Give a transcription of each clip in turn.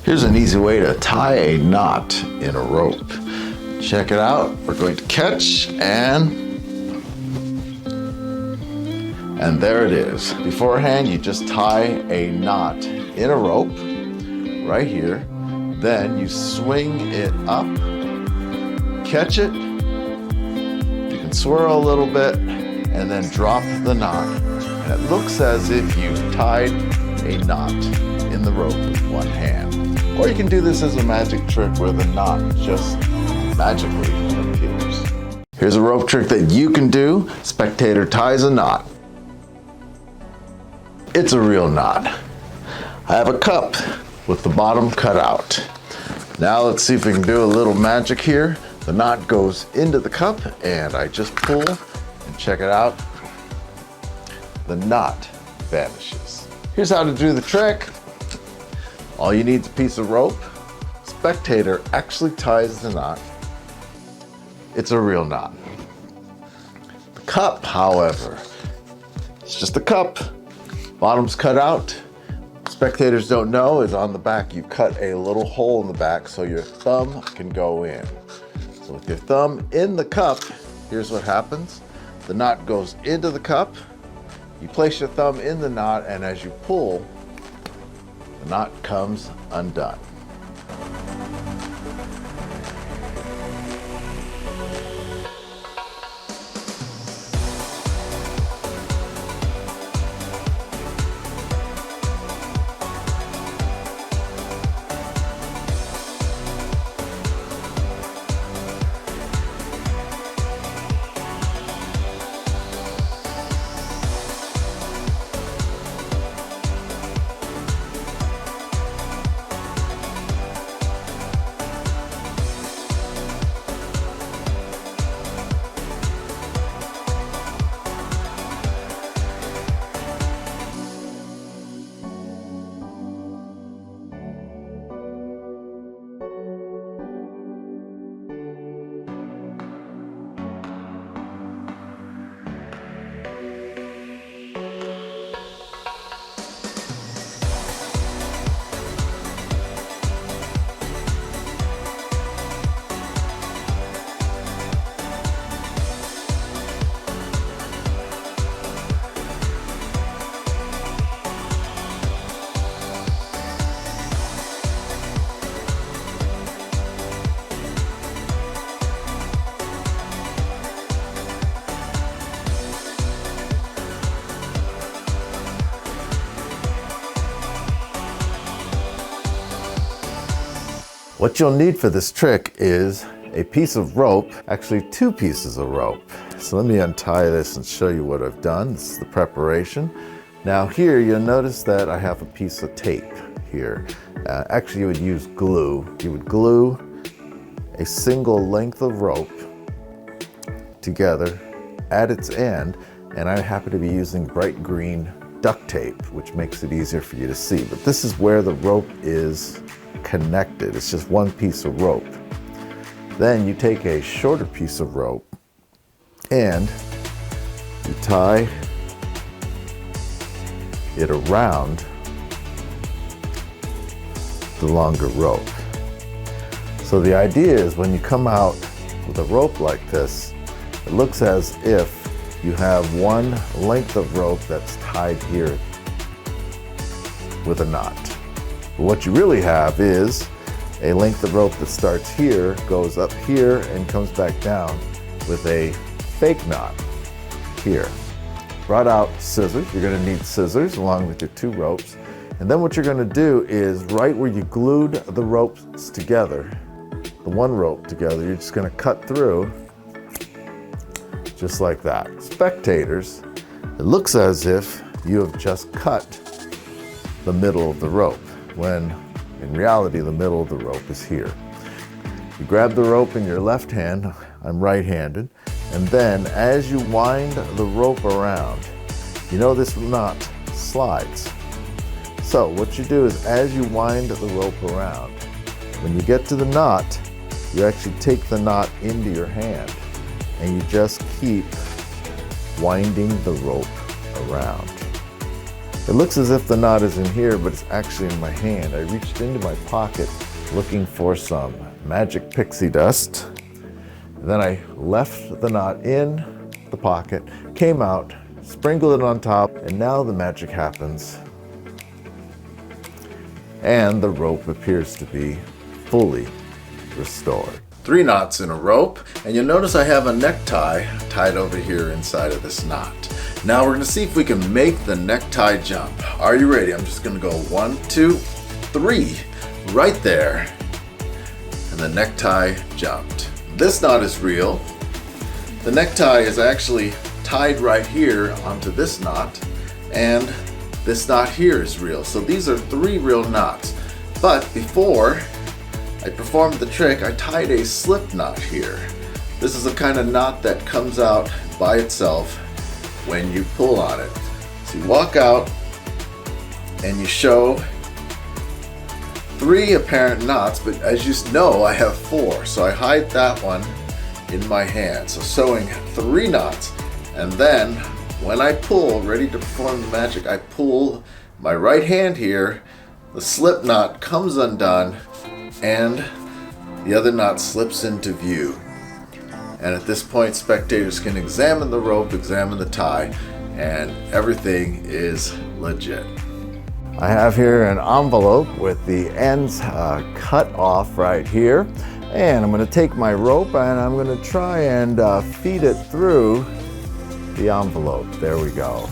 Here's an easy way to tie a knot in a rope. Check it out. We're going to catch and there it is. Beforehand, you just tie a knot in a rope right here. Then you swing it up, catch it. You can swirl a little bit and then drop the knot. And it looks as if you tied a knot in the rope with one hand. Or you can do this as a magic trick where the knot just magically appears. Here's a rope trick that you can do. Spectator ties a knot. It's a real knot. I have a cup with the bottom cut out. Now let's see if we can do a little magic here. The knot goes into the cup and I just pull and check it out. The knot vanishes. Here's how to do the trick. All you need is a piece of rope. Spectator actually ties the knot. It's a real knot. The cup, however, it's just a cup. Bottom's cut out. Spectators don't know is on the back you cut a little hole in the back so your thumb can go in. So with your thumb in the cup, here's what happens. The knot goes into the cup. You place your thumb in the knot, and as you pull, the knot comes undone. What you'll need for this trick is a piece of rope, actually 2 pieces of rope. So let me untie this and show you what I've done. This is the preparation. Now here you'll notice that I have a piece of tape here. Actually you would use glue. You would glue a single length of rope together at its end, and I happen to be using bright green duct tape, which makes it easier for you to see. But this is where the rope is connected. It's just one piece of rope. Then you take a shorter piece of rope and you tie it around the longer rope. So the idea is when you come out with a rope like this, it looks as if you have one length of rope that's tied here with a knot. But what you really have is a length of rope that starts here, goes up here, and comes back down with a fake knot here. Brought out scissors. You're going to need scissors along with your 2 ropes. And then what you're going to do is right where you glued the ropes together, the one rope together, you're just going to cut through just like that. Spectators, it looks as if you have just cut the middle of the rope, when in reality the middle of the rope is here. You grab the rope in your left hand, I'm right-handed, and then as you wind the rope around, you know this knot slides. So what you do is as you wind the rope around, when you get to the knot, you actually take the knot into your hand and you just keep winding the rope around. It looks as if the knot is in here, but it's actually in my hand. I reached into my pocket looking for some magic pixie dust. Then I left the knot in the pocket, came out, sprinkled it on top, and now the magic happens. And the rope appears to be fully restored. 3 knots in a rope, and you'll notice I have a necktie tied over here inside of this knot. Now we're gonna see if we can make the necktie jump. Are you ready? I'm just gonna go 1, 2, 3, right there. And the necktie jumped. This knot is real. The necktie is actually tied right here onto this knot, and this knot here is real. So these are 3 real knots. But before I performed the trick, I tied a slip knot here. This is a kind of knot that comes out by itself when you pull on it. So you walk out and you show 3 apparent knots, but as you know, I have 4. So I hide that one in my hand. So sewing 3 knots, and then when I pull, ready to perform the magic, I pull my right hand here, the slip knot comes undone, and the other knot slips into view. And at this point, spectators can examine the rope, examine the tie, and everything is legit. I have here an envelope with the ends cut off right here. And I'm going to take my rope and I'm going to try and feed it through the envelope. There we go.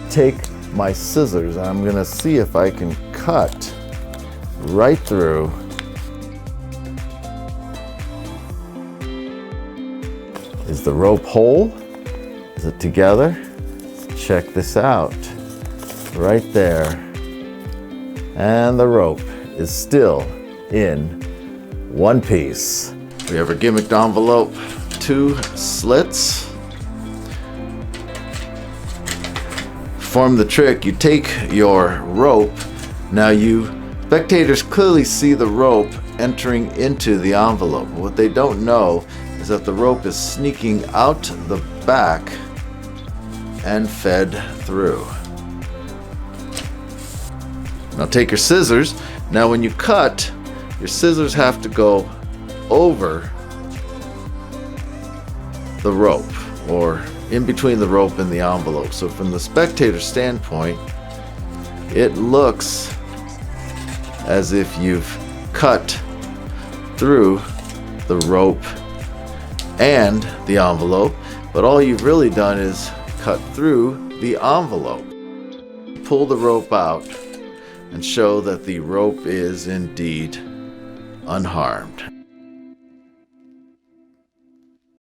Take my scissors and I'm going to see if I can cut right through. Is the rope whole? Is it together? Let's check this out. Right there. And the rope is still in one piece. We have a gimmicked envelope, 2 slits. Perform the trick, you take your rope. Now spectators clearly see the rope entering into the envelope. What they don't know is that the rope is sneaking out the back and fed through. Now take your scissors. Now when you cut, your scissors have to go over the rope, or in between the rope and the envelope. So from the spectator standpoint, it looks as if you've cut through the rope and the envelope, but all you've really done is cut through the envelope. Pull the rope out and show that the rope is indeed unharmed.